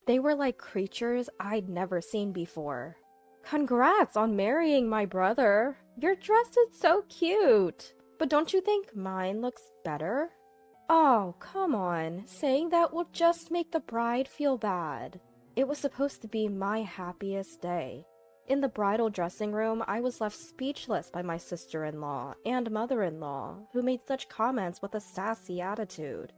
They were like creatures I'd never seen before. Congrats on marrying my brother. Your dress is so cute. But don't you think mine looks better? Oh, come on. Saying that will just make the bride feel bad. It was supposed to be my happiest day. In the bridal dressing room, I was left speechless by my sister-in-law and mother-in-law, who made such comments with a sassy attitude.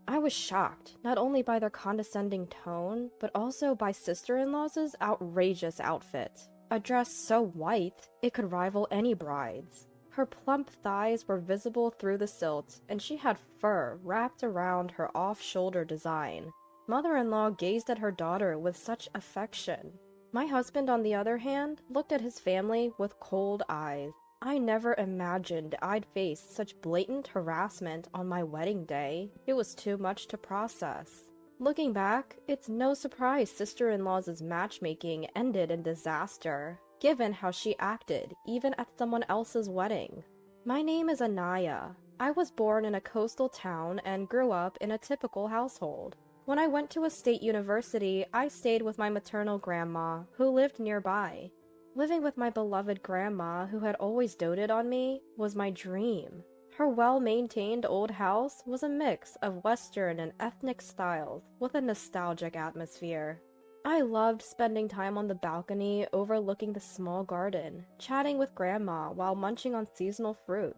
I was shocked, not only by their condescending tone, but also by sister-in-law's outrageous outfit. A dress so white, it could rival any bride's. Her plump thighs were visible through the silt, and she had fur wrapped around her off-shoulder design. Mother-in-law gazed at her daughter with such affection. My husband, on the other hand, looked at his family with cold eyes. I never imagined I'd face such blatant harassment on my wedding day. It was too much to process. Looking back, it's no surprise sister-in-law's matchmaking ended in disaster, given how she acted, even at someone else's wedding. My name is Anaya. I was born in a coastal town and grew up in a typical household. When I went to a state university, I stayed with my maternal grandma, who lived nearby. Living with my beloved grandma, who had always doted on me, was my dream. Her well-maintained old house was a mix of Western and ethnic styles with a nostalgic atmosphere. I loved spending time on the balcony overlooking the small garden, chatting with Grandma while munching on seasonal fruit.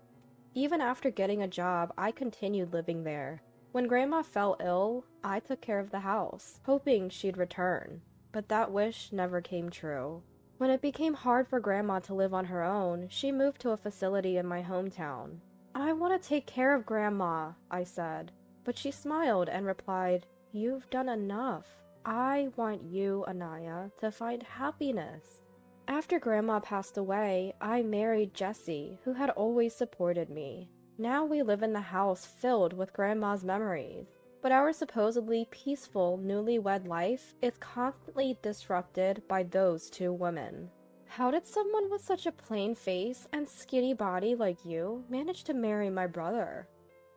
Even after getting a job, I continued living there. When Grandma fell ill, I took care of the house, hoping she'd return. But that wish never came true. When it became hard for Grandma to live on her own, she moved to a facility in my hometown. "I want to take care of Grandma," I said. But she smiled and replied, "You've done enough. I want you, Anaya, to find happiness." After Grandma passed away, I married Jesse, who had always supported me. Now we live in the house filled with Grandma's memories, but our supposedly peaceful newlywed life is constantly disrupted by those two women. How did someone with such a plain face and skinny body like you manage to marry my brother?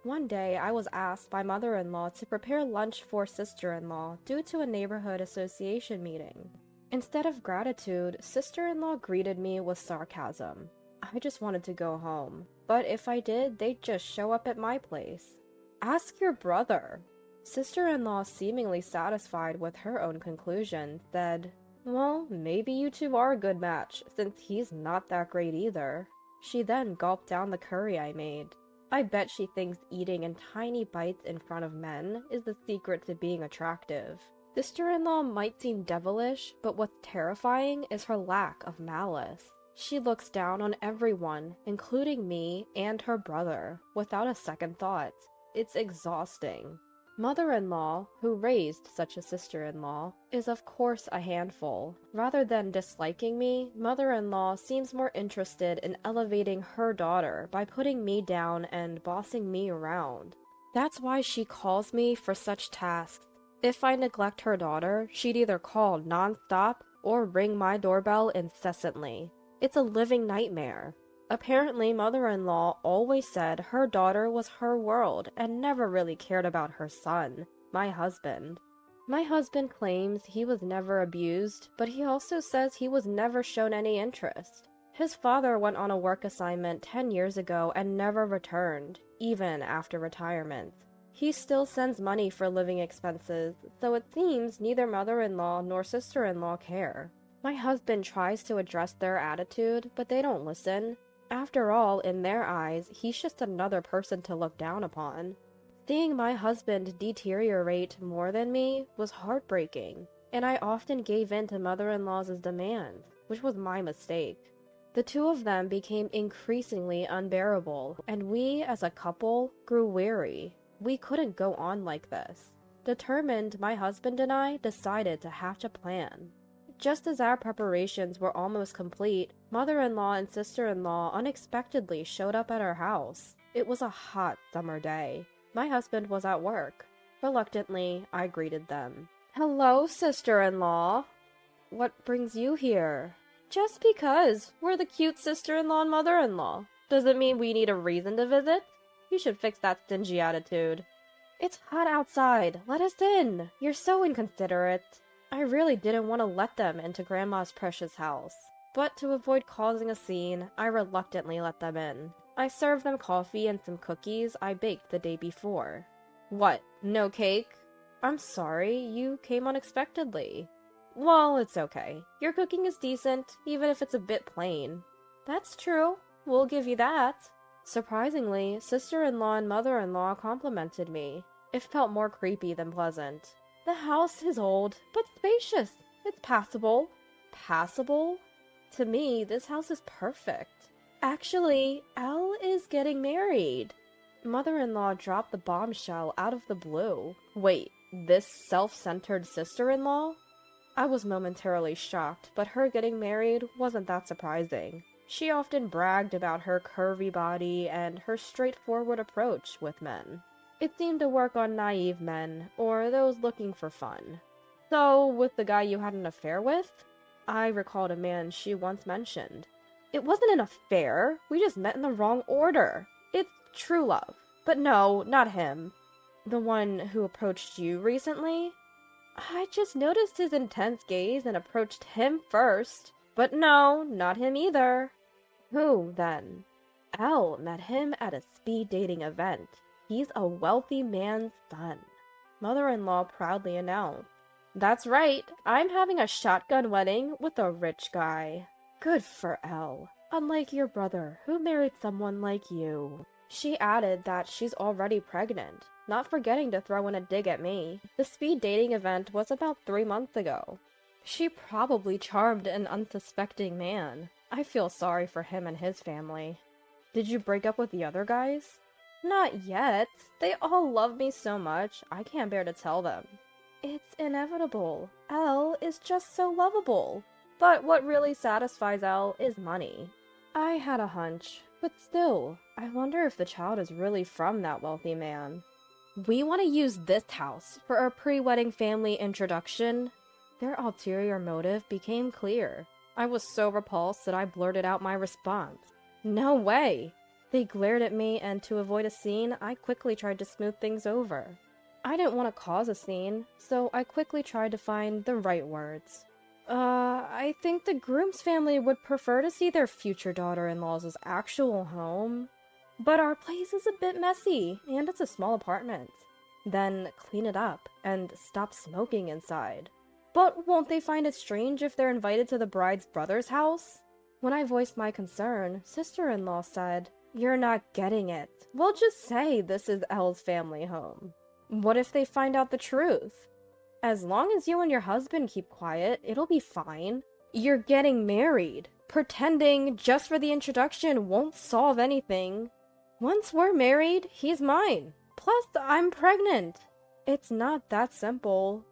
One day, I was asked by mother-in-law to prepare lunch for sister-in-law due to a neighborhood association meeting. Instead of gratitude, sister-in-law greeted me with sarcasm. I just wanted to go home, but if I did, they'd just show up at my place. "Ask your brother." Sister-in-law, seemingly satisfied with her own conclusion, said, "Well, maybe you two are a good match, since he's not that great either." She then gulped down the curry I made. I bet she thinks eating in tiny bites in front of men is the secret to being attractive. Sister-in-law might seem devilish, but what's terrifying is her lack of malice. She looks down on everyone, including me and her brother, without a second thought. It's exhausting. Mother-in-law, who raised such a sister-in-law, is of course a handful. Rather than disliking me, mother-in-law seems more interested in elevating her daughter by putting me down and bossing me around. That's why she calls me for such tasks. If I neglect her daughter, she'd either call non-stop or ring my doorbell incessantly. It's a living nightmare. Apparently, mother-in-law always said her daughter was her world and never really cared about her son, my husband. My husband claims he was never abused, but he also says he was never shown any interest. His father went on a work assignment 10 years ago and never returned, even after retirement. He still sends money for living expenses, so it seems neither mother-in-law nor sister-in-law care. My husband tries to address their attitude, but they don't listen. After all, in their eyes, he's just another person to look down upon. Seeing my husband deteriorate more than me was heartbreaking, and I often gave in to mother-in-law's demands, which was my mistake. The two of them became increasingly unbearable, and we, as a couple, grew weary. We couldn't go on like this. Determined, my husband and I decided to hatch a plan. Just as our preparations were almost complete, mother-in-law and sister-in-law unexpectedly showed up at our house. It was a hot summer day. My husband was at work. Reluctantly, I greeted them. "Hello, sister-in-law. What brings you here?" "Just because. We're the cute sister-in-law and mother-in-law. Does it mean we need a reason to visit? You should fix that stingy attitude." "It's hot outside. Let us in. You're so inconsiderate." I really didn't want to let them into Grandma's precious house, but to avoid causing a scene, I reluctantly let them in. I served them coffee and some cookies I baked the day before. What, no cake? I'm sorry, you came unexpectedly. Well, it's okay. Your cooking is decent, even if it's a bit plain. That's true. We'll give you that. Surprisingly, sister-in-law and mother-in-law complimented me. It felt more creepy than pleasant. The house is old, but spacious. It's passable. Passable? To me, this house is perfect. Actually, Elle is getting married. Mother-in-law dropped the bombshell out of the blue. Wait, this self-centered sister-in-law? I was momentarily shocked, but her getting married wasn't that surprising. She often bragged about her curvy body and her straightforward approach with men. It seemed to work on naive men, or those looking for fun. So, with the guy you had an affair with? I recalled a man she once mentioned. It wasn't an affair, we just met in the wrong order. It's true love. But no, not him. The one who approached you recently? I just noticed his intense gaze and approached him first. But no, not him either. Who, then? Elle met him at a speed dating event. He's a wealthy man's son. Mother-in-law proudly announced. That's right, I'm having a shotgun wedding with a rich guy. Good for Elle. Unlike your brother, who married someone like you. She added that she's already pregnant, not forgetting to throw in a dig at me. The speed dating event was about 3 months ago. She probably charmed an unsuspecting man. I feel sorry for him and his family. Did you break up with the other guys? Not yet. They all love me so much, I can't bear to tell them. It's inevitable. Elle is just so lovable. But what really satisfies Elle is money. I had a hunch, but still, I wonder if the child is really from that wealthy man. We want to use this house for our pre-wedding family introduction. Their ulterior motive became clear. I was so repulsed that I blurted out my response. No way! They glared at me, and to avoid a scene, I quickly tried to smooth things over. I didn't want to cause a scene, so I quickly tried to find the right words. I think the groom's family would prefer to see their future daughter-in-law's actual home. But our place is a bit messy, and it's a small apartment. Then clean it up, and stop smoking inside. But won't they find it strange if they're invited to the bride's brother's house? When I voiced my concern, sister-in-law said, You're not getting it. We'll just say this is Elle's family home. What if they find out the truth? As long as you and your husband keep quiet, it'll be fine. You're getting married. Pretending just for the introduction won't solve anything. Once we're married, he's mine. Plus, I'm pregnant. It's not that simple.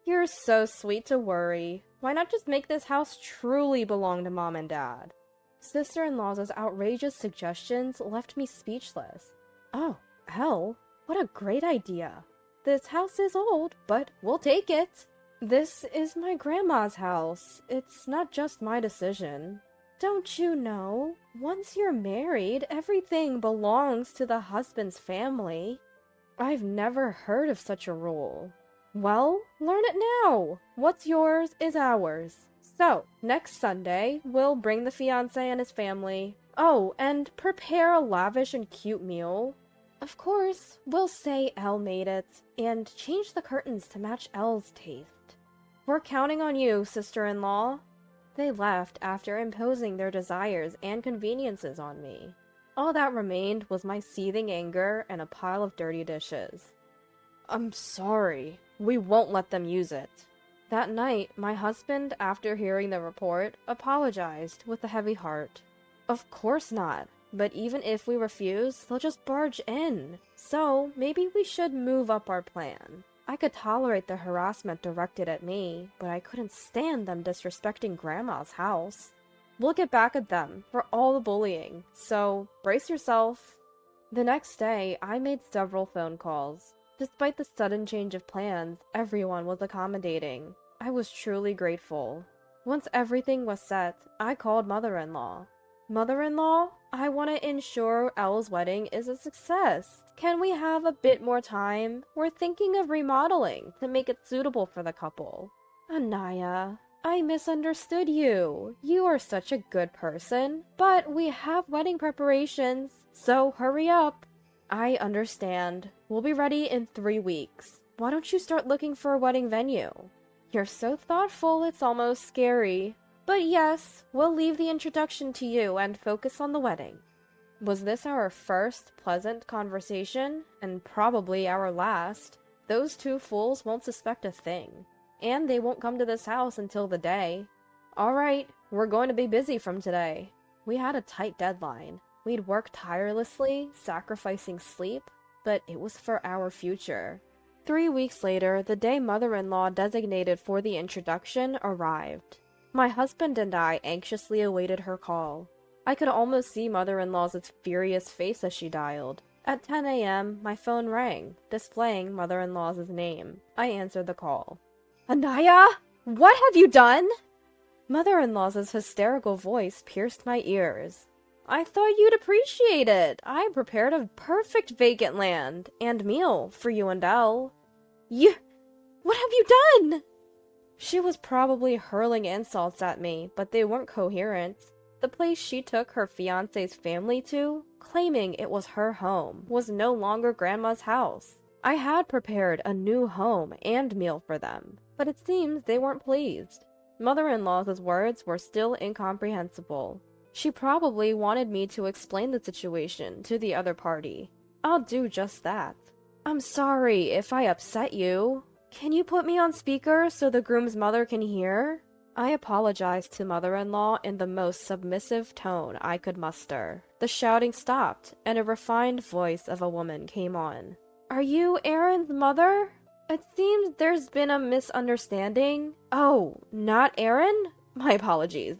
You're so sweet to worry. Why not just make this house truly belong to Mom and Dad? Sister-in-law's outrageous suggestions left me speechless. Oh, Elle, what a great idea. This house is old, but we'll take it. This is my grandma's house. It's not just my decision. Don't you know? Once you're married, everything belongs to the husband's family. I've never heard of such a rule. Well, learn it now. What's yours is ours. So, next Sunday, we'll bring the fiancé and his family. Oh, and prepare a lavish and cute meal. Of course, we'll say Elle made it, and change the curtains to match Elle's taste. We're counting on you, sister-in-law. They left after imposing their desires and conveniences on me. All that remained was my seething anger and a pile of dirty dishes. I'm sorry. We won't let them use it. That night, my husband, after hearing the report, apologized with a heavy heart. Of course not. But even if we refuse, they'll just barge in. So, maybe we should move up our plan. I could tolerate the harassment directed at me, but I couldn't stand them disrespecting Grandma's house. We'll get back at them for all the bullying, so brace yourself. The next day, I made several phone calls. Despite the sudden change of plans, everyone was accommodating. I was truly grateful. Once everything was set, I called Mother-in-law. Mother-in-law, I want to ensure Elle's wedding is a success. Can we have a bit more time? We're thinking of remodeling to make it suitable for the couple. Anaya, I misunderstood you. You are such a good person, but we have wedding preparations, so hurry up. I understand. We'll be ready in 3 weeks. Why don't you start looking for a wedding venue? You're so thoughtful, it's almost scary. But yes, we'll leave the introduction to you and focus on the wedding. Was this our first pleasant conversation? And probably our last. Those two fools won't suspect a thing. And they won't come to this house until the day. Alright, we're going to be busy from today. We had a tight deadline. We'd worked tirelessly, sacrificing sleep, but it was for our future. 3 weeks later, the day mother-in-law designated for the introduction arrived. My husband and I anxiously awaited her call. I could almost see mother-in-law's furious face as she dialed. At 10 a.m., my phone rang, displaying mother-in-law's name. I answered the call. Anaya! What have you done? Mother-in-law's hysterical voice pierced my ears. I thought you'd appreciate it. I prepared a perfect vacant land and meal for you and Elle. What have you done? She was probably hurling insults at me, but they weren't coherent. The place she took her fiancé's family to, claiming it was her home, was no longer Grandma's house. I had prepared a new home and meal for them, but it seems they weren't pleased. Mother-in-law's words were still incomprehensible. She probably wanted me to explain the situation to the other party. I'll do just that. I'm sorry if I upset you. Can you put me on speaker so the groom's mother can hear? I apologized to mother-in-law in the most submissive tone I could muster. The shouting stopped, and a refined voice of a woman came on. Are you Aaron's mother? It seems there's been a misunderstanding. Oh, not Aaron? My apologies.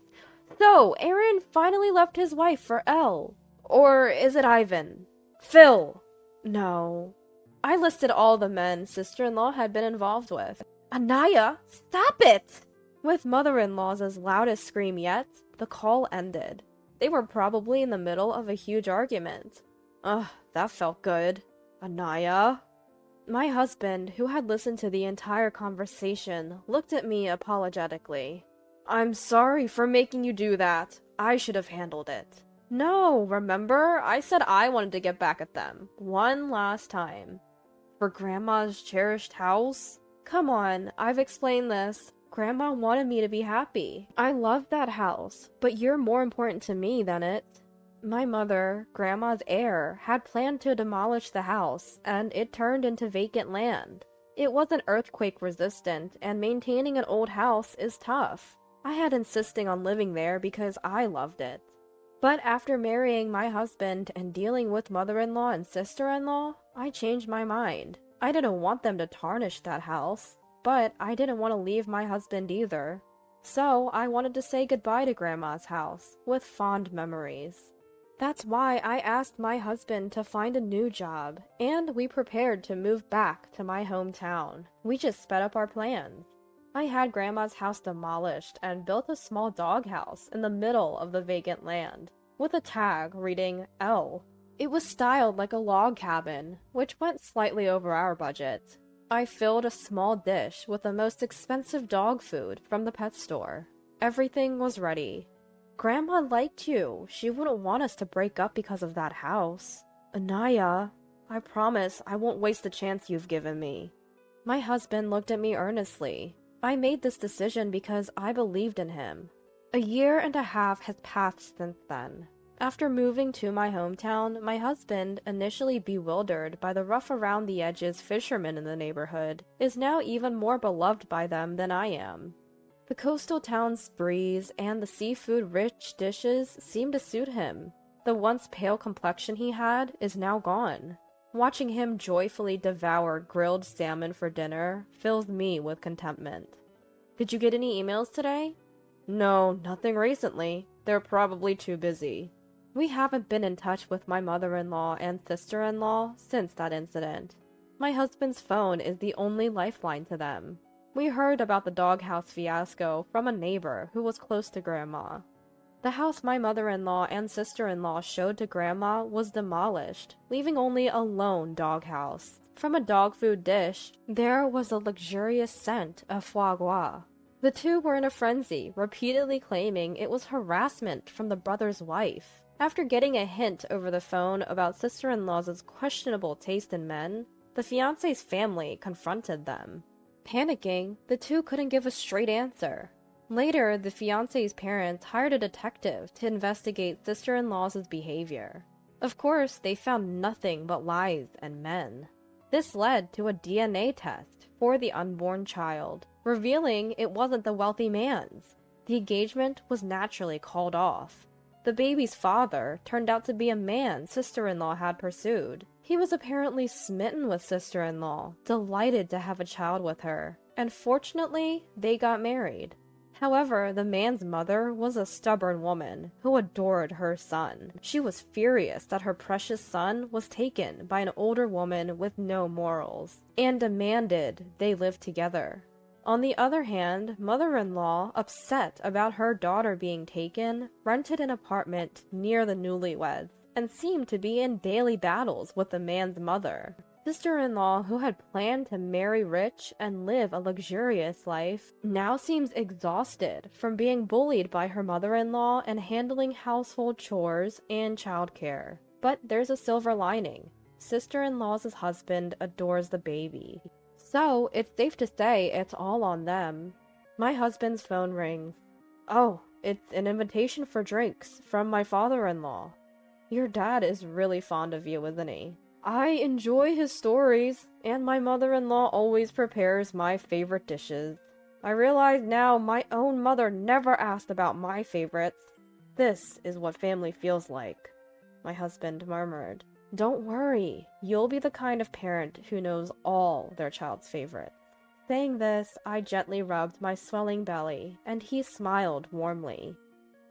So, Aaron finally left his wife for Elle. Or is it Ivan? Phil! No. I listed all the men sister-in-law had been involved with. Anaya, stop it! With mother-in-law's loudest scream yet, the call ended. They were probably in the middle of a huge argument. Ugh, that felt good. Anaya? My husband, who had listened to the entire conversation, looked at me apologetically. I'm sorry for making you do that. I should have handled it. No, remember? I said I wanted to get back at them. One last time. For Grandma's cherished house? Come on, I've explained this. Grandma wanted me to be happy. I love that house, but you're more important to me than it. My mother, Grandma's heir, had planned to demolish the house, and it turned into vacant land. It wasn't earthquake resistant, and maintaining an old house is tough. I had insisting on living there because I loved it. But after marrying my husband and dealing with mother-in-law and sister-in-law, I changed my mind. I didn't want them to tarnish that house, but I didn't want to leave my husband either. So I wanted to say goodbye to Grandma's house, with fond memories. That's why I asked my husband to find a new job, and we prepared to move back to my hometown. We just sped up our plans. I had Grandma's house demolished and built a small doghouse in the middle of the vacant land, with a tag reading L. It was styled like a log cabin, which went slightly over our budget. I filled a small dish with the most expensive dog food from the pet store. Everything was ready. Grandma liked you. She wouldn't want us to break up because of that house. Anaya, I promise I won't waste the chance you've given me. My husband looked at me earnestly. I made this decision because I believed in him. 1.5 years has passed since then. After moving to my hometown, my husband, initially bewildered by the rough-around-the-edges fishermen in the neighborhood, is now even more beloved by them than I am. The coastal town's breeze and the seafood-rich dishes seem to suit him. The once pale complexion he had is now gone. Watching him joyfully devour grilled salmon for dinner fills me with contentment. Did you get any emails today? No, nothing recently. They're probably too busy. We haven't been in touch with my mother-in-law and sister-in-law since that incident. My husband's phone is the only lifeline to them. We heard about the doghouse fiasco from a neighbor who was close to Grandma. The house my mother-in-law and sister-in-law showed to Grandma was demolished, leaving only a lone doghouse. From a dog food dish, there was a luxurious scent of foie gras. The two were in a frenzy, repeatedly claiming it was harassment from the brother's wife. After getting a hint over the phone about sister-in-law's questionable taste in men, the fiancé's family confronted them. Panicking, the two couldn't give a straight answer. Later, the fiancé's parents hired a detective to investigate sister-in-law's behavior. Of course, they found nothing but lies and men. This led to a DNA test for the unborn child, revealing it wasn't the wealthy man's. The engagement was naturally called off. The baby's father turned out to be a man sister-in-law had pursued. He was apparently smitten with sister-in-law, delighted to have a child with her, and fortunately, they got married. However, the man's mother was a stubborn woman who adored her son. She was furious that her precious son was taken by an older woman with no morals, and demanded they live together. On the other hand, mother-in-law, upset about her daughter being taken, rented an apartment near the newlyweds, and seemed to be in daily battles with the man's mother. Sister-in-law, who had planned to marry rich and live a luxurious life, now seems exhausted from being bullied by her mother-in-law and handling household chores and childcare. But there's a silver lining. Sister-in-law's husband adores the baby. So, it's safe to say it's all on them. My husband's phone rings. Oh, it's an invitation for drinks from my father-in-law. Your dad is really fond of you, isn't he? I enjoy his stories, and my mother-in-law always prepares my favorite dishes. I realize now my own mother never asked about my favorites. This is what family feels like, my husband murmured. Don't worry, you'll be the kind of parent who knows all their child's favorites. Saying this, I gently rubbed my swelling belly, and he smiled warmly.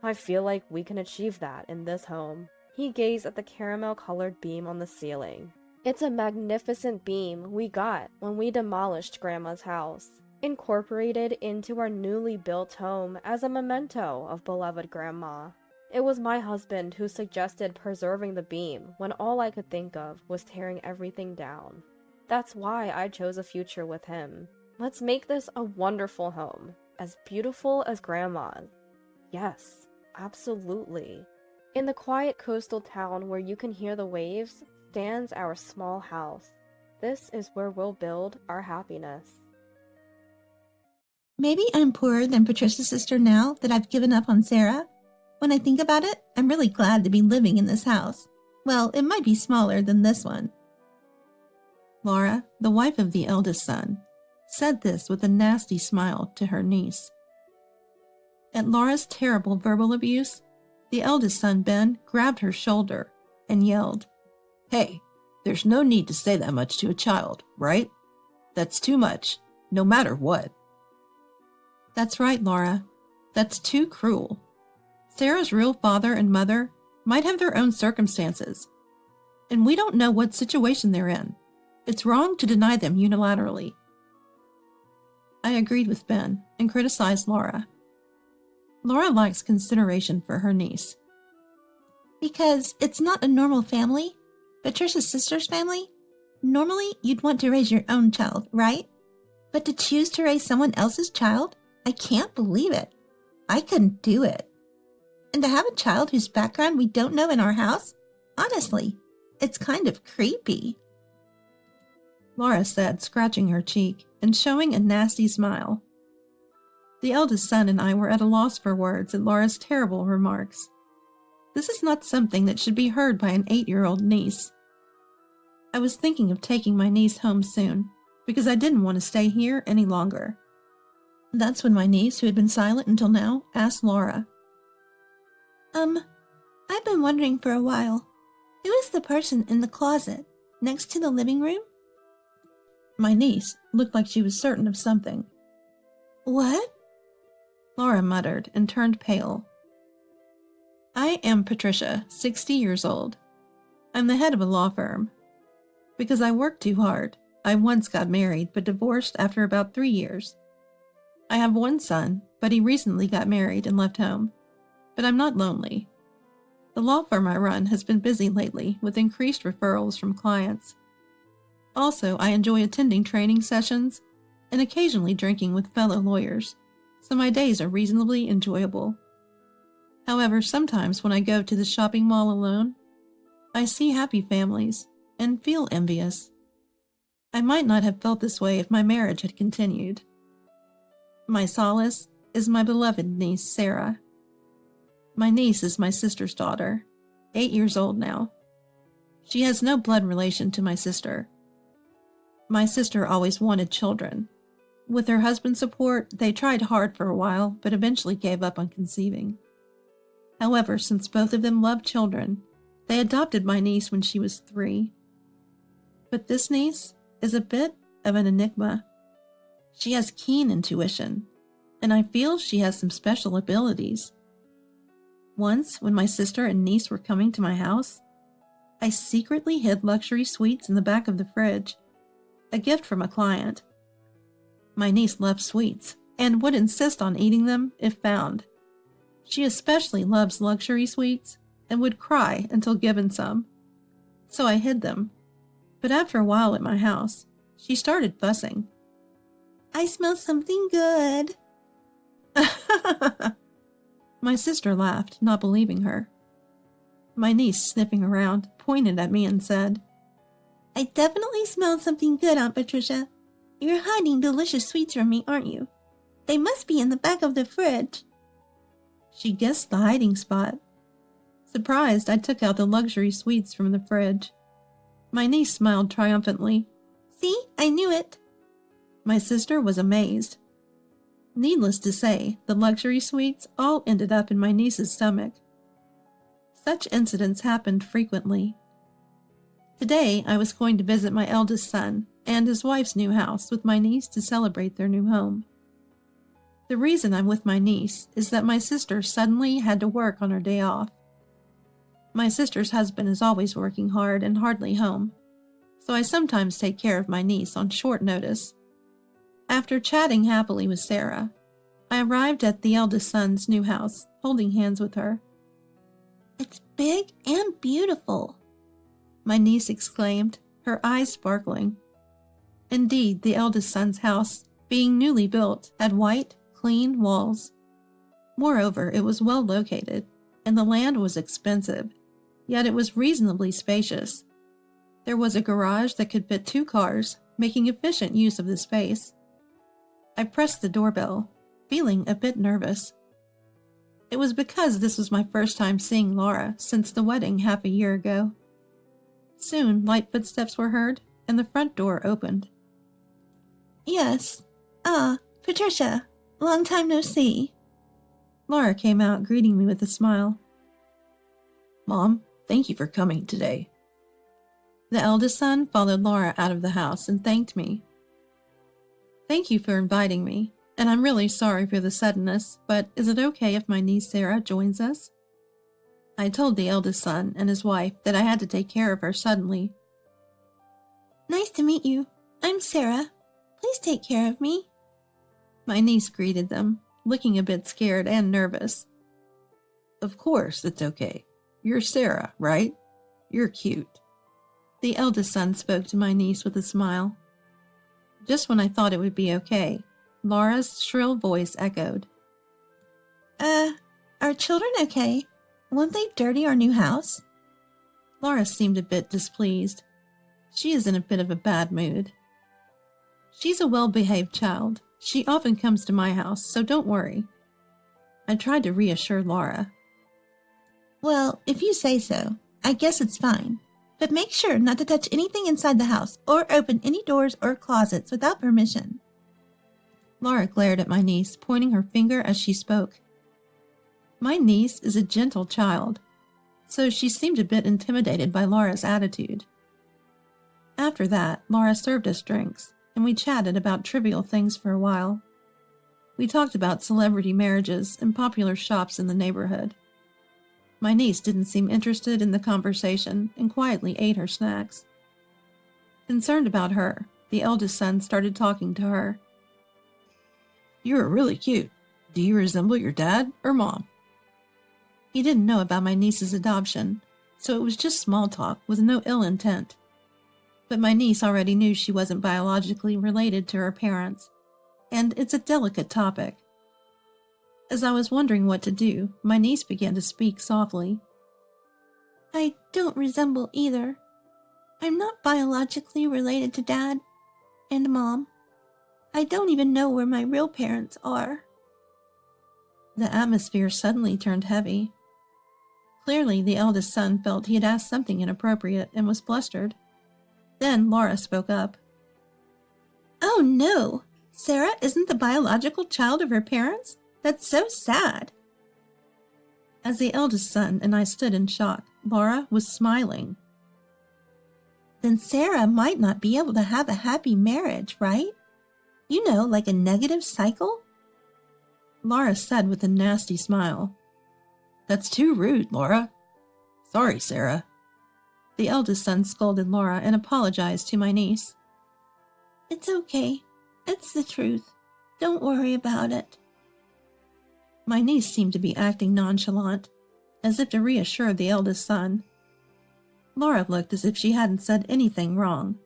I feel like we can achieve that in this home. He gazed at the caramel-colored beam on the ceiling. It's a magnificent beam we got when we demolished Grandma's house, incorporated into our newly built home as a memento of beloved Grandma. It was my husband who suggested preserving the beam when all I could think of was tearing everything down. That's why I chose a future with him. Let's make this a wonderful home, as beautiful as Grandma's. Yes, absolutely. In the quiet coastal town where you can hear the waves, stands our small house. This is where we'll build our happiness. Maybe I'm poorer than Patricia's sister now that I've given up on Sarah. When I think about it, I'm really glad to be living in this house. Well, it might be smaller than this one. Laura, the wife of the eldest son, said this with a nasty smile to her niece. At Laura's terrible verbal abuse, the eldest son, Ben, grabbed her shoulder and yelled, "Hey, there's no need to say that much to a child, right? That's too much, no matter what." That's right, Laura. That's too cruel. Sarah's real father and mother might have their own circumstances, and we don't know what situation they're in. It's wrong to deny them unilaterally. I agreed with Ben and criticized Laura. Laura likes consideration for her niece. Because it's not a normal family. Patricia's sister's family? Normally, you'd want to raise your own child, right? But to choose to raise someone else's child? I can't believe it. I couldn't do it. And to have a child whose background we don't know in our house? Honestly, it's kind of creepy. Laura said, scratching her cheek and showing a nasty smile. The eldest son and I were at a loss for words at Laura's terrible remarks. This is not something that should be heard by an 8-year-old niece. I was thinking of taking my niece home soon, because I didn't want to stay here any longer. That's when my niece, who had been silent until now, asked Laura, I've been wondering for a while. Who is the person in the closet, next to the living room? My niece looked like she was certain of something. What? Laura muttered and turned pale. I am Patricia, 60 years old. I'm the head of a law firm. Because I worked too hard, I once got married but divorced after about 3 years. I have one son, but he recently got married and left home. But I'm not lonely. The law firm I run has been busy lately with increased referrals from clients. Also, I enjoy attending training sessions and occasionally drinking with fellow lawyers. so my days are reasonably enjoyable. However, sometimes when I go to the shopping mall alone, I see happy families and feel envious. I might not have felt this way if my marriage had continued. My solace is my beloved niece, Sarah. My niece is my sister's daughter, 8 years old now. She has no blood relation to my sister. My sister always wanted children. With her husband's support, they tried hard for a while, but eventually gave up on conceiving. However, since both of them loved children, they adopted my niece when she was 3. But this niece is a bit of an enigma. She has keen intuition, and I feel she has some special abilities. Once, when my sister and niece were coming to my house, I secretly hid luxury sweets in the back of the fridge, a gift from a client. My niece loves sweets and would insist on eating them if found. She especially loves luxury sweets and would cry until given some. So I hid them. But after a while at my house, she started fussing. I smell something good. My sister laughed, not believing her. My niece, sniffing around, pointed at me and said, I definitely smell something good, Aunt Patricia. You're hiding delicious sweets from me, aren't you? They must be in the back of the fridge. She guessed the hiding spot. Surprised, I took out the luxury sweets from the fridge. My niece smiled triumphantly. See, I knew it. My sister was amazed. Needless to say, the luxury sweets all ended up in my niece's stomach. Such incidents happened frequently. Today, I was going to visit my eldest son and his wife's new house with my niece to celebrate their new home. The reason I'm with my niece is that my sister suddenly had to work on her day off. My sister's husband is always working hard and hardly home, so I sometimes take care of my niece on short notice. After chatting happily with Sarah, I arrived at the eldest son's new house, holding hands with her. It's big and beautiful, my niece exclaimed, her eyes sparkling. Indeed, the eldest son's house, being newly built, had white, clean walls. Moreover, it was well located, and the land was expensive, yet it was reasonably spacious. There was a garage that could fit 2 cars, making efficient use of the space. I pressed the doorbell, feeling a bit nervous. It was because this was my first time seeing Laura since the wedding half a year ago. Soon, light footsteps were heard, and the front door opened. Yes. Patricia, long time no see. Laura came out, greeting me with a smile. Mom, thank you for coming today. The eldest son followed Laura out of the house and thanked me. Thank you for inviting me, and I'm really sorry for the suddenness, but is it okay if my niece Sarah joins us? I told the eldest son and his wife that I had to take care of her suddenly. Nice to meet you. I'm Sarah. Please take care of me. My niece greeted them, looking a bit scared and nervous. Of course, it's okay. You're Sarah, right? You're cute. The eldest son spoke to my niece with a smile. Just when I thought it would be okay, Laura's shrill voice echoed. Are children okay? Won't they dirty our new house? Laura seemed a bit displeased. She is in a bit of a bad mood. She's a well-behaved child. She often comes to my house, so don't worry. I tried to reassure Laura. Well, if you say so, I guess it's fine. But make sure not to touch anything inside the house or open any doors or closets without permission. Laura glared at my niece, pointing her finger as she spoke. My niece is a gentle child, so she seemed a bit intimidated by Laura's attitude. After that, Laura served us drinks, and we chatted about trivial things for a while. We talked about celebrity marriages and popular shops in the neighborhood. My niece didn't seem interested in the conversation and quietly ate her snacks. Concerned about her, the eldest son started talking to her. You're really cute. Do you resemble your dad or mom? He didn't know about my niece's adoption, so it was just small talk with no ill intent. But my niece already knew she wasn't biologically related to her parents, and it's a delicate topic. As I was wondering what to do, my niece began to speak softly. I don't resemble either. I'm not biologically related to Dad and Mom. I don't even know where my real parents are. The atmosphere suddenly turned heavy. Clearly, the eldest son felt he had asked something inappropriate and was flustered. Then Laura spoke up. Oh no! Sarah isn't the biological child of her parents? That's so sad. As the eldest son and I stood in shock, Laura was smiling. Then Sarah might not be able to have a happy marriage, right? You know, like a negative cycle? Laura said with a nasty smile. That's too rude, Laura. Sorry, Sarah. The eldest son scolded Laura and apologized to my niece. It's okay. It's the truth. Don't worry about it. My niece seemed to be acting nonchalant, as if to reassure the eldest son. Laura looked as if she hadn't said anything wrong.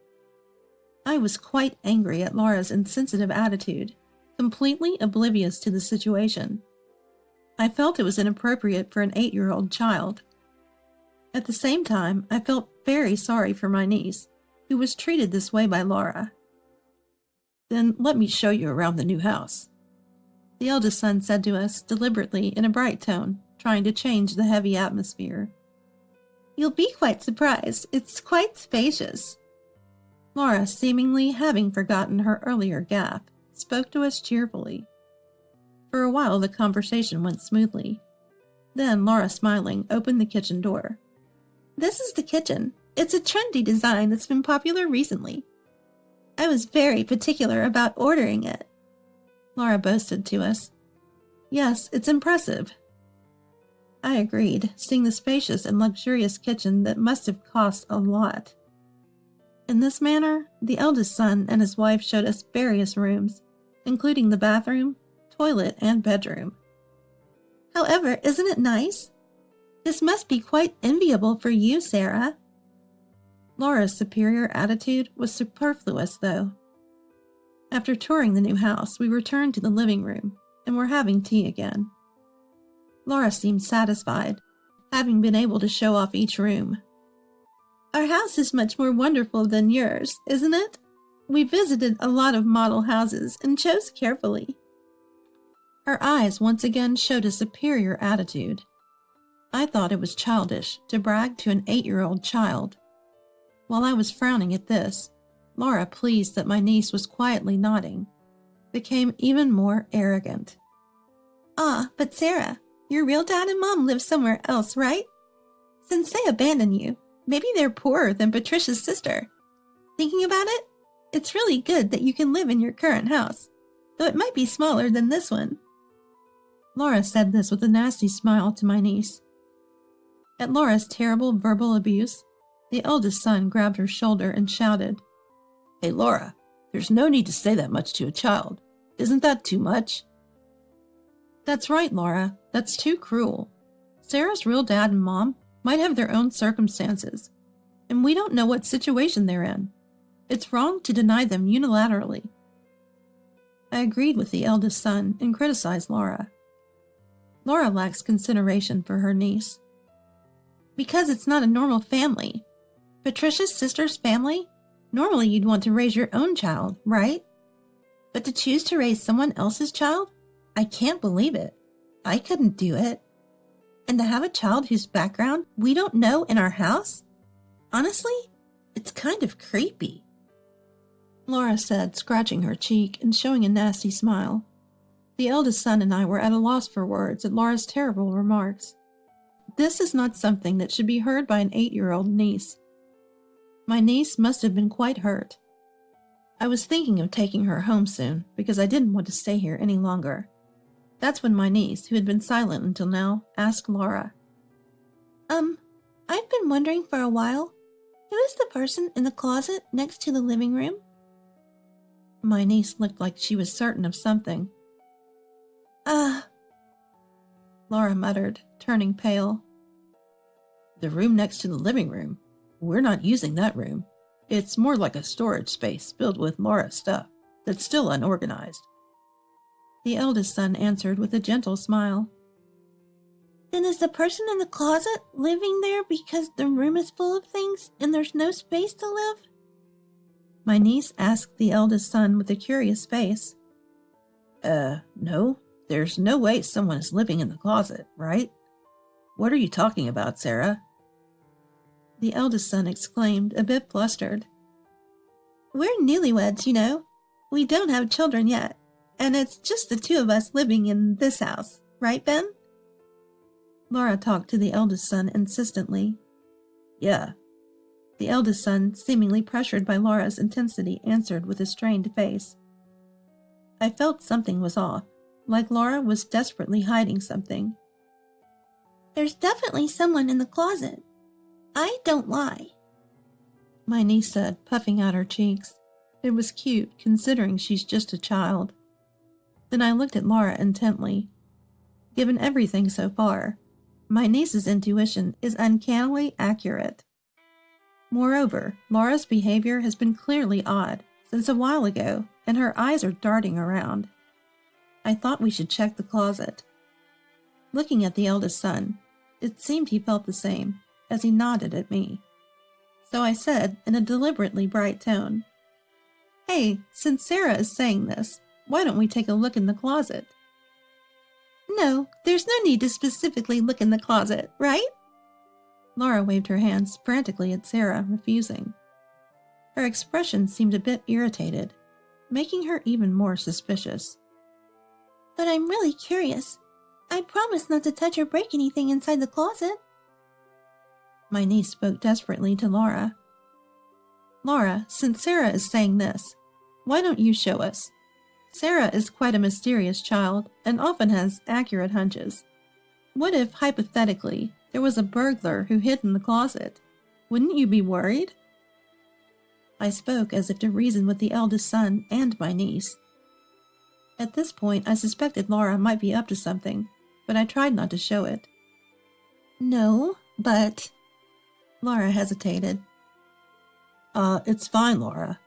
I was quite angry at Laura's insensitive attitude, completely oblivious to the situation. I felt it was inappropriate for an 8-year-old child. At the same time, I felt very sorry for my niece, who was treated this way by Laura. Then let me show you around the new house, the eldest son said to us deliberately in a bright tone, trying to change the heavy atmosphere. You'll be quite surprised. It's quite spacious. Laura, seemingly having forgotten her earlier gaffe, spoke to us cheerfully. For a while the conversation went smoothly. Then Laura, smiling, opened the kitchen door. This is the kitchen. It's a trendy design that's been popular recently. I was very particular about ordering it. Laura boasted to us. Yes, it's impressive. I agreed, seeing the spacious and luxurious kitchen that must have cost a lot. In this manner, the eldest son and his wife showed us various rooms, including the bathroom, toilet, and bedroom. However, isn't it nice? This must be quite enviable for you, Sarah. Laura's superior attitude was superfluous, though. After touring the new house, we returned to the living room and were having tea again. Laura seemed satisfied, having been able to show off each room. Our house is much more wonderful than yours, isn't it? We visited a lot of model houses and chose carefully. Her eyes once again showed a superior attitude. I thought it was childish to brag to an 8-year-old child. While I was frowning at this, Laura, pleased that my niece was quietly nodding, became even more arrogant. Ah, but Sarah, your real dad and mom live somewhere else, right? Since they abandoned you, maybe they're poorer than Patricia's sister. Thinking about it, it's really good that you can live in your current house, though it might be smaller than this one. Laura said this with a nasty smile to my niece. At Laura's terrible verbal abuse, the eldest son grabbed her shoulder and shouted, Hey, Laura, there's no need to say that much to a child. Isn't that too much? That's right, Laura. That's too cruel. Sarah's real dad and mom might have their own circumstances, and we don't know what situation they're in. It's wrong to deny them unilaterally. I agreed with the eldest son and criticized Laura. Laura lacks consideration for her niece. Because it's not a normal family. Patricia's sister's family? Normally you'd want to raise your own child, right? But to choose to raise someone else's child? I can't believe it. I couldn't do it. And to have a child whose background we don't know in our house? Honestly, it's kind of creepy. Laura said, scratching her cheek and showing a nasty smile. The eldest son and I were at a loss for words at Laura's terrible remarks. This is not something that should be heard by an 8-year-old niece. My niece must have been quite hurt. I was thinking of taking her home soon because I didn't want to stay here any longer. That's when my niece, who had been silent until now, asked Laura. I've been wondering for a while, who is the person in the closet next to the living room? My niece looked like she was certain of something. Laura muttered, turning pale. The room next to the living room. We're not using that room. It's more like a storage space filled with Laura's stuff that's still unorganized. The eldest son answered with a gentle smile. Then is the person in the closet living there because the room is full of things and there's no space to live? My niece asked the eldest son with a curious face. No. There's no way someone is living in the closet, right? What are you talking about, Sarah? The eldest son exclaimed, a bit flustered. We're newlyweds, you know. We don't have children yet, and it's just the two of us living in this house, right, Ben? Laura talked to the eldest son insistently. Yeah. The eldest son, seemingly pressured by Laura's intensity, answered with a strained face. I felt something was off, like Laura was desperately hiding something. There's definitely someone in the closet. I don't lie, my niece said, puffing out her cheeks. It was cute, considering she's just a child. Then I looked at Laura intently. Given everything so far, my niece's intuition is uncannily accurate. Moreover, Laura's behavior has been clearly odd since a while ago, and her eyes are darting around. I thought we should check the closet. Looking at the eldest son, it seemed he felt the same, as he nodded at me. So I said in a deliberately bright tone, Hey, since Sarah is saying this, why don't we take a look in the closet? No, there's no need to specifically look in the closet, right? Laura waved her hands frantically at Sarah, refusing. Her expression seemed a bit irritated, making her even more suspicious. But I'm really curious. I promise not to touch or break anything inside the closet. My niece spoke desperately to Laura. Laura, since Sarah is saying this, why don't you show us? Sarah is quite a mysterious child and often has accurate hunches. What if, hypothetically, there was a burglar who hid in the closet? Wouldn't you be worried? I spoke as if to reason with the eldest son and my niece. At this point, I suspected Laura might be up to something, but I tried not to show it. No, but... Laura hesitated. It's fine, Laura.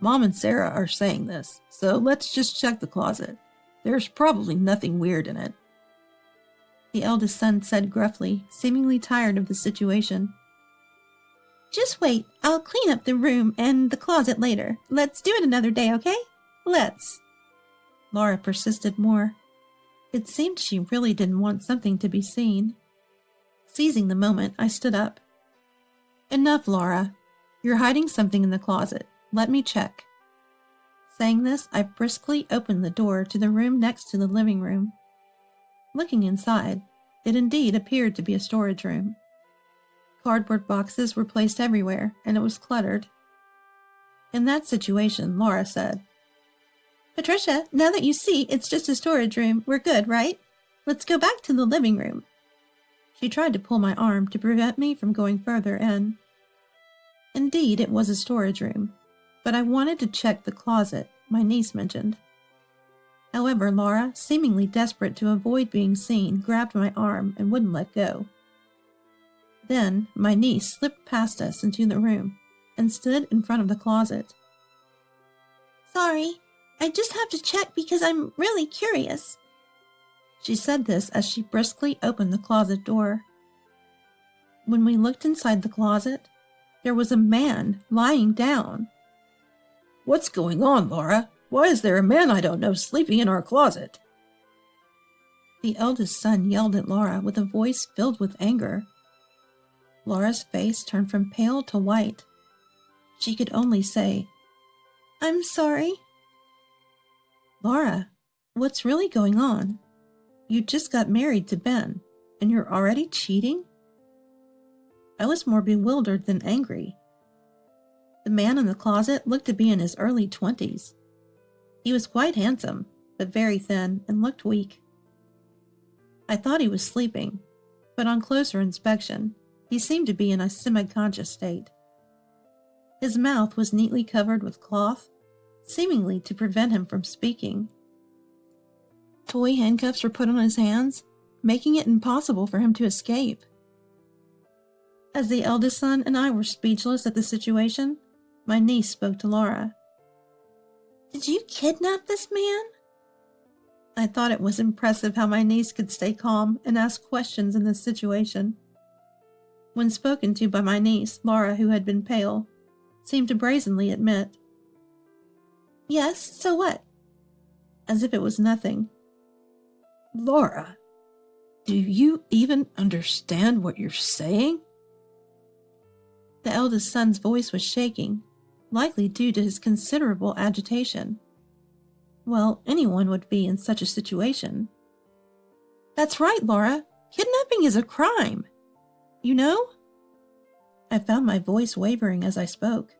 Mom and Sarah are saying this, so let's just check the closet. There's probably nothing weird in it. The eldest son said gruffly, seemingly tired of the situation. Just wait, I'll clean up the room and the closet later. Let's do it another day, okay? Let's. Laura persisted more. It seemed she really didn't want something to be seen. Seizing the moment, I stood up. Enough, Laura. You're hiding something in the closet. Let me check. Saying this, I briskly opened the door to the room next to the living room. Looking inside, it indeed appeared to be a storage room. Cardboard boxes were placed everywhere, and it was cluttered. In that situation, Laura said, Patricia, now that you see it's just a storage room, we're good, right? Let's go back to the living room. She tried to pull my arm to prevent me from going further in. Indeed, it was a storage room, but I wanted to check the closet my niece mentioned. However, Laura, seemingly desperate to avoid being seen, grabbed my arm and wouldn't let go. Then, my niece slipped past us into the room and stood in front of the closet. Sorry, I just have to check because I'm really curious. She said this as she briskly opened the closet door. When we looked inside the closet, there was a man lying down. What's going on, Laura? Why is there a man I don't know sleeping in our closet? The eldest son yelled at Laura with a voice filled with anger. Laura's face turned from pale to white. She could only say, I'm sorry. Laura, what's really going on? You just got married to Ben, and you're already cheating? I was more bewildered than angry. The man in the closet looked to be in his early 20s. He was quite handsome, but very thin and looked weak. I thought he was sleeping, but on closer inspection, he seemed to be in a semi-conscious state. His mouth was neatly covered with cloth, seemingly to prevent him from speaking. Toy handcuffs were put on his hands, making it impossible for him to escape. As the eldest son and I were speechless at the situation, my niece spoke to Laura. Did you kidnap this man? I thought it was impressive how my niece could stay calm and ask questions in this situation. When spoken to by my niece, Laura, who had been pale, seemed to brazenly admit, Yes, so what? as if it was nothing. Laura, do you even understand what you're saying? The eldest son's voice was shaking, likely due to his considerable agitation. Well, anyone would be in such a situation. That's right, Laura. Kidnapping is a crime. You know? I found my voice wavering as I spoke.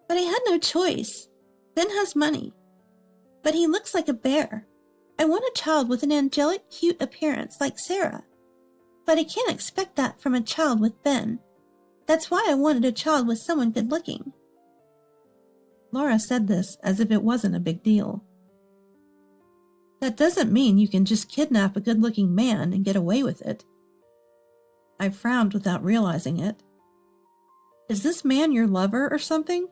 But I had no choice. Ben has money. But he looks like a bear. I want a child with an angelic, cute appearance like Sarah. But I can't expect that from a child with Ben. That's why I wanted a child with someone good-looking. Laura said this as if it wasn't a big deal. That doesn't mean you can just kidnap a good-looking man and get away with it. I frowned without realizing it. Is this man your lover or something?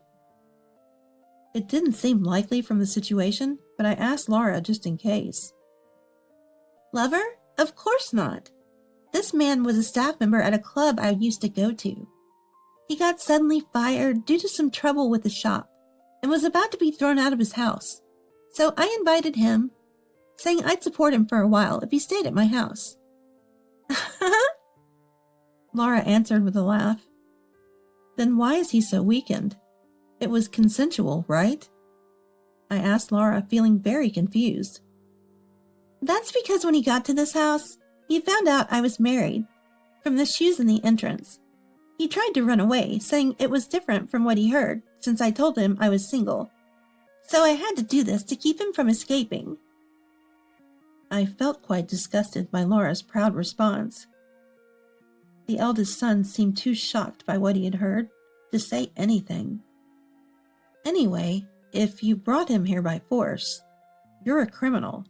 It didn't seem likely from the situation, but I asked Laura just in case. Lover? Of course not. This man was a staff member at a club I used to go to. He got suddenly fired due to some trouble with the shop and was about to be thrown out of his house. So I invited him, saying I'd support him for a while if he stayed at my house. Laura answered with a laugh. Then why is he so weakened? It was consensual, right? I asked Laura, feeling very confused. That's because when he got to this house, he found out I was married, from the shoes in the entrance. He tried to run away, saying it was different from what he heard, since I told him I was single. So I had to do this to keep him from escaping. I felt quite disgusted by Laura's proud response. The eldest son seemed too shocked by what he had heard to say anything. Anyway, if you brought him here by force, you're a criminal.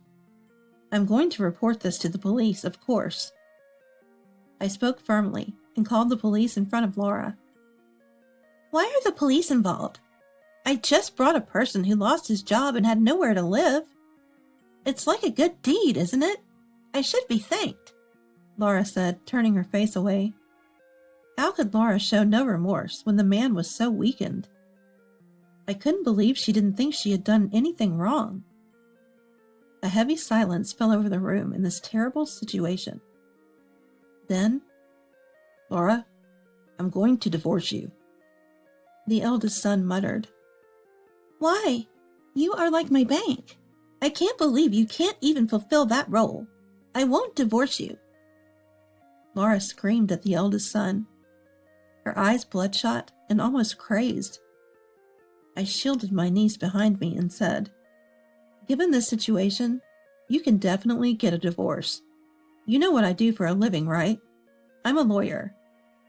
I'm going to report this to the police, of course. I spoke firmly and called the police in front of Laura. Why are the police involved? I just brought a person who lost his job and had nowhere to live. It's like a good deed, isn't it? I should be thanked, Laura said, turning her face away. How could Laura show no remorse when the man was so weakened? I couldn't believe she didn't think she had done anything wrong. A heavy silence fell over the room in this terrible situation. Then, Laura, I'm going to divorce you. The eldest son muttered. Why? You are like my bank. I can't believe you can't even fulfill that role. I won't divorce you. Laura screamed at the eldest son, her eyes bloodshot and almost crazed. I shielded my niece behind me and said, Given this situation, you can definitely get a divorce. You know what I do for a living, right? I'm a lawyer.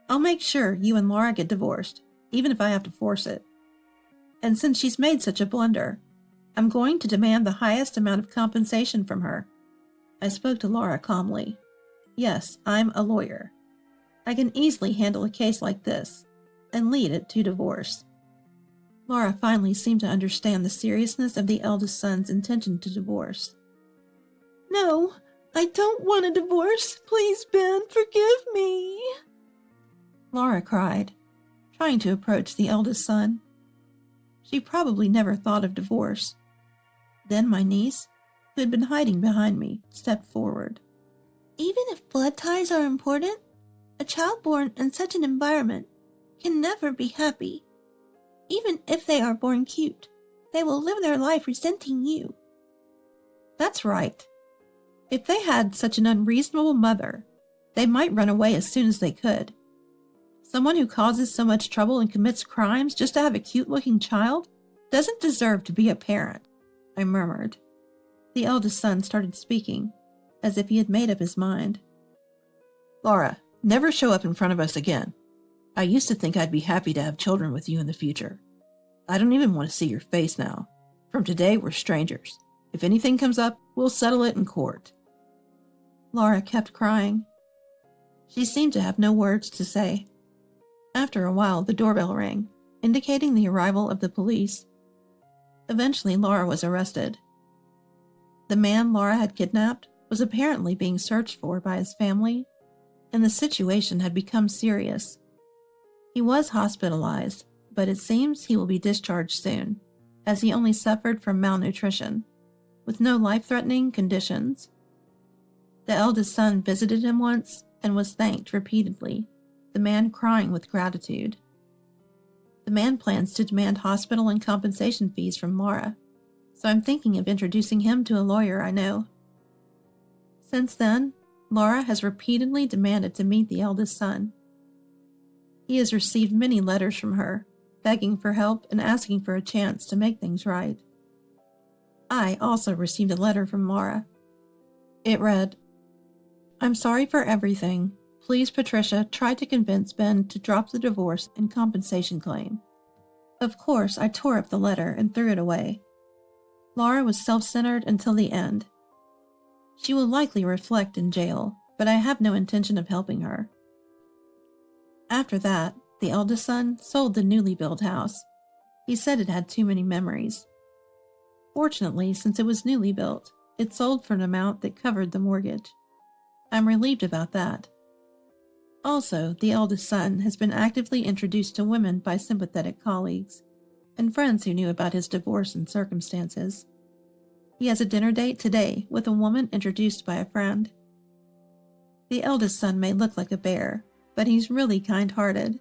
I'll make sure you and Laura get divorced, even if I have to force it. And since she's made such a blunder, I'm going to demand the highest amount of compensation from her. I spoke to Laura calmly. Yes, I'm a lawyer. I can easily handle a case like this and lead it to divorce. Laura finally seemed to understand the seriousness of the eldest son's intention to divorce. No, I don't want a divorce. Please, Ben, forgive me. Laura cried, trying to approach the eldest son. She probably never thought of divorce. Then my niece, who had been hiding behind me, stepped forward. Even if blood ties are important, a child born in such an environment can never be happy. Even if they are born cute, they will live their life resenting you. That's right. If they had such an unreasonable mother, they might run away as soon as they could. Someone who causes so much trouble and commits crimes just to have a cute-looking child doesn't deserve to be a parent, I murmured. The eldest son started speaking, as if he had made up his mind. Laura, never show up in front of us again. I used to think I'd be happy to have children with you in the future. I don't even want to see your face now. From today, we're strangers. If anything comes up, we'll settle it in court. Laura kept crying. She seemed to have no words to say. After a while, the doorbell rang, indicating the arrival of the police. Eventually, Laura was arrested. The man Laura had kidnapped was apparently being searched for by his family, and the situation had become serious. He was hospitalized, but it seems he will be discharged soon, as he only suffered from malnutrition, with no life-threatening conditions. The eldest son visited him once and was thanked repeatedly, the man crying with gratitude. The man plans to demand hospital and compensation fees from Laura, so I'm thinking of introducing him to a lawyer I know. Since then, Laura has repeatedly demanded to meet the eldest son. He has received many letters from her, begging for help and asking for a chance to make things right. I also received a letter from Laura. It read, "I'm sorry for everything. Please, Patricia, try to convince Ben to drop the divorce and compensation claim." Of course, I tore up the letter and threw it away. Laura was self-centered until the end. She will likely reflect in jail, but I have no intention of helping her. After that, the eldest son sold the newly built house. He said it had too many memories. Fortunately, since it was newly built, it sold for an amount that covered the mortgage. I'm relieved about that. Also, the eldest son has been actively introduced to women by sympathetic colleagues and friends who knew about his divorce and circumstances. He has a dinner date today with a woman introduced by a friend. The eldest son may look like a bear, but he's really kind-hearted.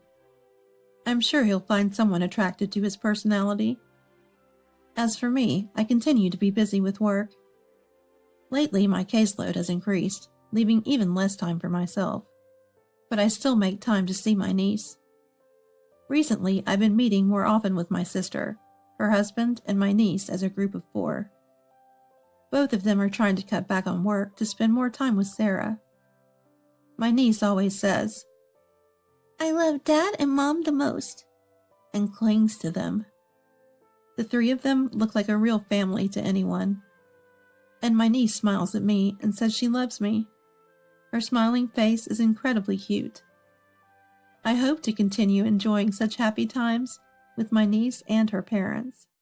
I'm sure he'll find someone attracted to his personality. As for me, I continue to be busy with work. Lately, my caseload has increased, leaving even less time for myself. But I still make time to see my niece. Recently, I've been meeting more often with my sister, her husband, and my niece as a group of 4. Both of them are trying to cut back on work to spend more time with Sarah. My niece always says, "I love Dad and Mom the most," and clings to them. The 3 of them look like a real family to anyone. And my niece smiles at me and says she loves me. Her smiling face is incredibly cute. I hope to continue enjoying such happy times with my niece and her parents.